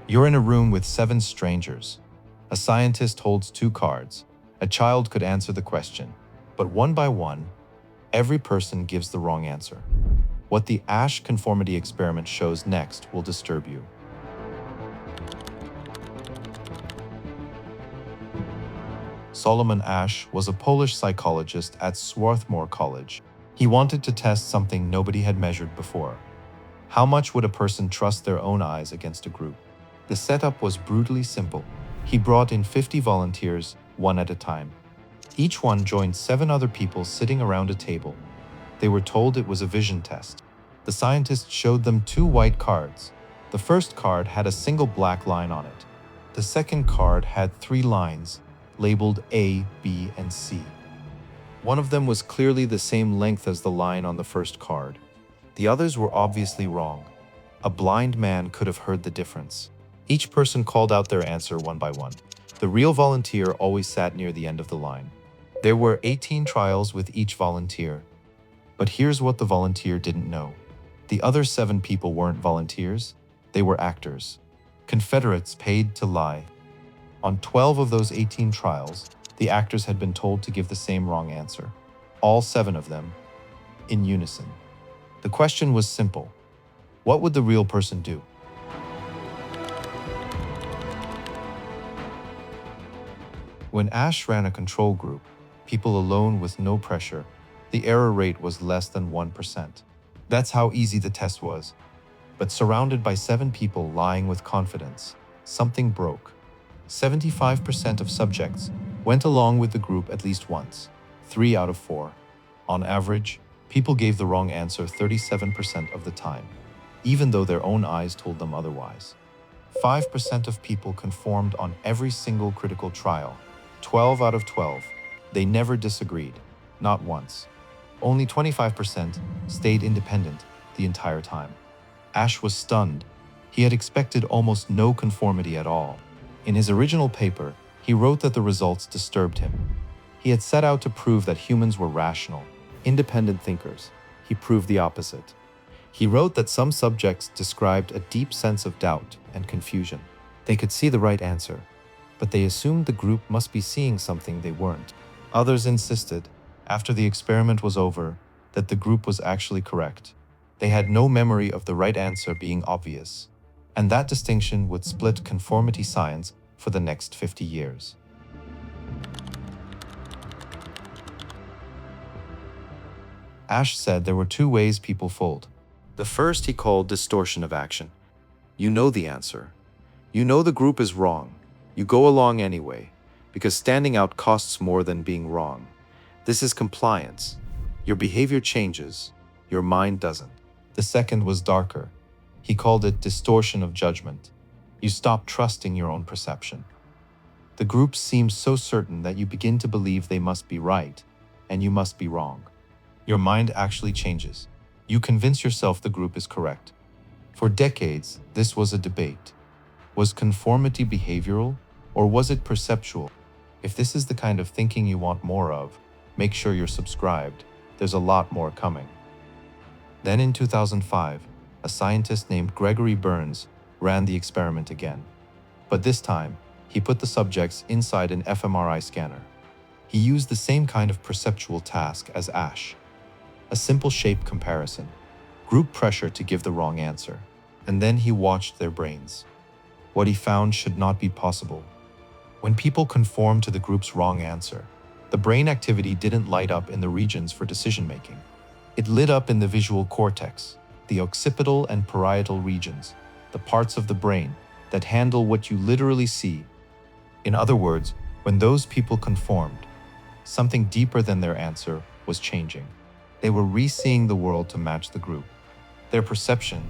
You're in a room with 7 strangers. A scientist holds 2 cards. A child could answer the question, but one by one, every person gives the wrong answer. What the Asch conformity experiment shows next will disturb you. Solomon Asch was a Polish psychologist at Swarthmore College. He wanted to test something nobody had measured before. How much would a person trust their own eyes against a group? The setup was brutally simple. He brought in 50 volunteers, one at a time. Each one joined 7 other people sitting around a table. They were told it was a vision test. The scientist showed them 2 white cards. The first card had a single black line on it. The second card had 3 lines, labeled A, B, and C. One of them was clearly the same length as the line on the first card. The others were obviously wrong. A blind man could have heard the difference. Each person called out their answer one by one. The real volunteer always sat near the end of the line. There were 18 trials with each volunteer. But here's what the volunteer didn't know. The other 7 people weren't volunteers. They were actors. Confederates paid to lie. On 12 of those 18 trials, the actors had been told to give the same wrong answer. All 7 of them, in unison. The question was simple. What would the real person do? When Asch ran a control group, people alone with no pressure, the error rate was less than 1%. That's how easy the test was. But surrounded by 7 people lying with confidence, something broke. 75% of subjects went along with the group at least once, 3 out of 4. On average, people gave the wrong answer 37% of the time, even though their own eyes told them otherwise. 5% of people conformed on every single critical trial, 12 out of 12. They never disagreed, not once. Only 25% stayed independent the entire time. Asch was stunned. He had expected almost no conformity at all. In his original paper, he wrote that the results disturbed him. He had set out to prove that humans were rational, independent thinkers. He proved the opposite. He wrote that some subjects described a deep sense of doubt and confusion. They could see the right answer, but they assumed the group must be seeing something they weren't. Others insisted, after the experiment was over, that the group was actually correct. They had no memory of the right answer being obvious, and that distinction would split conformity science for the next 50 years. Asch said there were 2 ways people fold. The first he called distortion of action. You know the answer. You know the group is wrong. You go along anyway, because standing out costs more than being wrong. This is compliance. Your behavior changes, your mind doesn't. The second was darker. He called it distortion of judgment. You stop trusting your own perception. The group seems so certain that you begin to believe they must be right, and you must be wrong. Your mind actually changes. You convince yourself the group is correct. For decades, this was a debate. Was conformity behavioral, or was it perceptual? If this is the kind of thinking you want more of, make sure you're subscribed. There's a lot more coming. Then in 2005, a scientist named Gregory Berns ran the experiment again. But this time, he put the subjects inside an fMRI scanner. He used the same kind of perceptual task as Asch. A simple shape comparison, group pressure to give the wrong answer, and then he watched their brains. What he found should not be possible. When people conformed to the group's wrong answer, the brain activity didn't light up in the regions for decision-making. It lit up in the visual cortex, the occipital and parietal regions, the parts of the brain that handle what you literally see. In other words, when those people conformed, something deeper than their answer was changing. They were re-seeing the world to match the group. Their perception,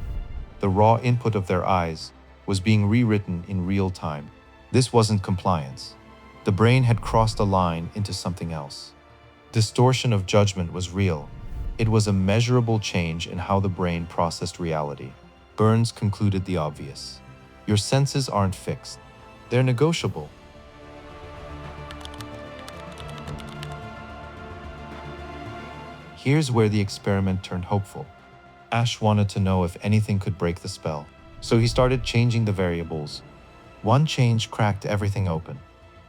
the raw input of their eyes, was being rewritten in real time. This wasn't compliance. The brain had crossed a line into something else. Distortion of judgment was real. It was a measurable change in how the brain processed reality. Berns concluded the obvious. Your senses aren't fixed. They're negotiable. Here's where the experiment turned hopeful. Asch wanted to know if anything could break the spell. So he started changing the variables. One change cracked everything open.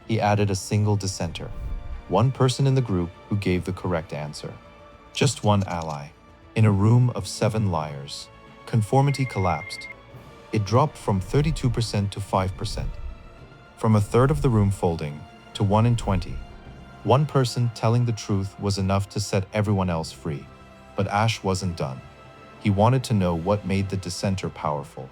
He added a single dissenter, one person in the group who gave the correct answer. Just one ally. In a room of 7 liars, conformity collapsed. It dropped from 32% to 5%. From a third of the room folding to 1 in 20. One person telling the truth was enough to set everyone else free. But Asch wasn't done. He wanted to know what made the dissenter powerful.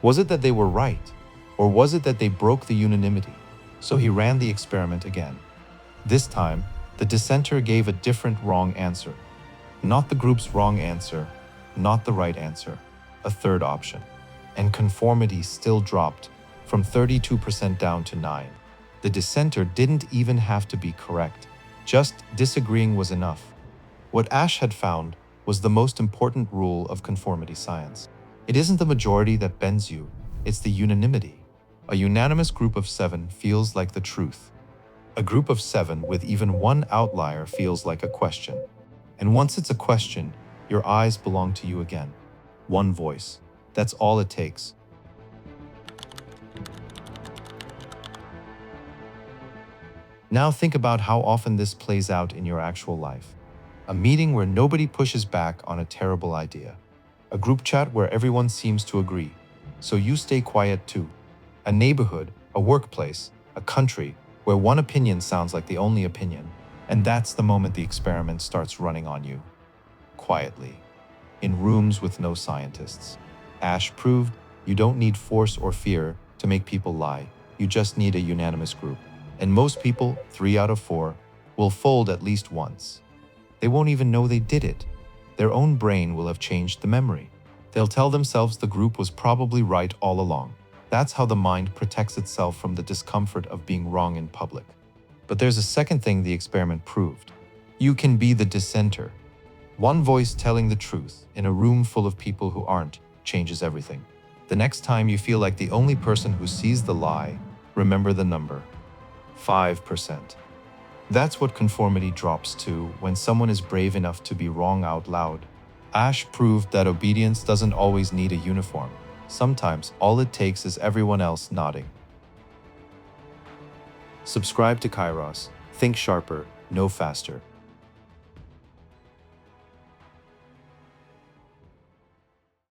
Was it that they were right? Or was it that they broke the unanimity? So he ran the experiment again. This time, the dissenter gave a different wrong answer. Not the group's wrong answer, not the right answer, a third option. And conformity still dropped from 32% down to 9%. The dissenter didn't even have to be correct. Just disagreeing was enough. What Asch had found was the most important rule of conformity science. It isn't the majority that bends you, it's the unanimity. A unanimous group of 7 feels like the truth. A group of 7 with even one outlier feels like a question. And once it's a question, your eyes belong to you again. One voice. That's all it takes. Now think about how often this plays out in your actual life. A meeting where nobody pushes back on a terrible idea. A group chat where everyone seems to agree, so you stay quiet too. A neighborhood, a workplace, a country where one opinion sounds like the only opinion. And that's the moment the experiment starts running on you. Quietly. In rooms with no scientists. Asch proved you don't need force or fear to make people lie. You just need a unanimous group. And most people, 3 out of 4, will fold at least once. They won't even know they did it. Their own brain will have changed the memory. They'll tell themselves the group was probably right all along. That's how the mind protects itself from the discomfort of being wrong in public. But there's a second thing the experiment proved. You can be the dissenter. One voice telling the truth in a room full of people who aren't changes everything. The next time you feel like the only person who sees the lie, remember the number. 5%. That's what conformity drops to when someone is brave enough to be wrong out loud. Asch proved that obedience doesn't always need a uniform. Sometimes all it takes is everyone else nodding. Subscribe to Kairos. Think sharper, know faster.